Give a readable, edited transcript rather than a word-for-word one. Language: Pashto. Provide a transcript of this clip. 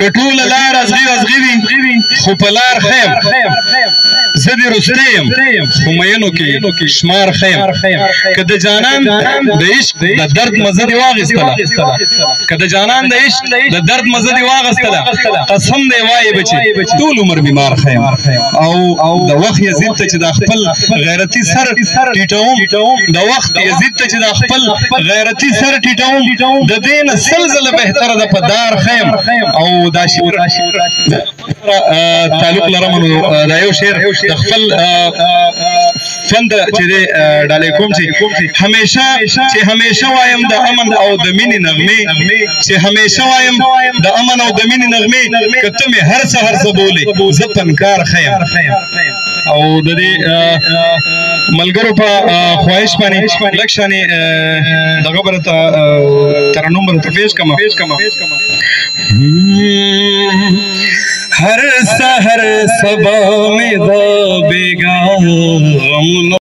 کټول لار ازغي خو په لار خیم زدي رستیم خو مینو کې شمار خیم کده جانان د عشق د درد مزه دی واغستله کده جانان د عشق د درد مزه دی واغستله قسم دی وای بچي ټول عمر بیمار خیم او د وخت یزید ته چې د خپل غیرتی سر ټیټوم د وخت یزید ته چې د خپل غیرتی سر ټیټوم د دین سلسله بهتره د پدار خیم او دا شعر تعلق لرم دا یو شعر د خپل فند چې ډالې کوم چې همیشه وایم د امن او د مینې نغمې چې همیشه وایم د امن او د مینې نغمې کته مې هر سحر زبولې زه پنکار خیم او د دې ملګرو په خواهش باندې لږ شانې دغه برته ترنم برته پیش کما हर सहर सबा में दा बेगा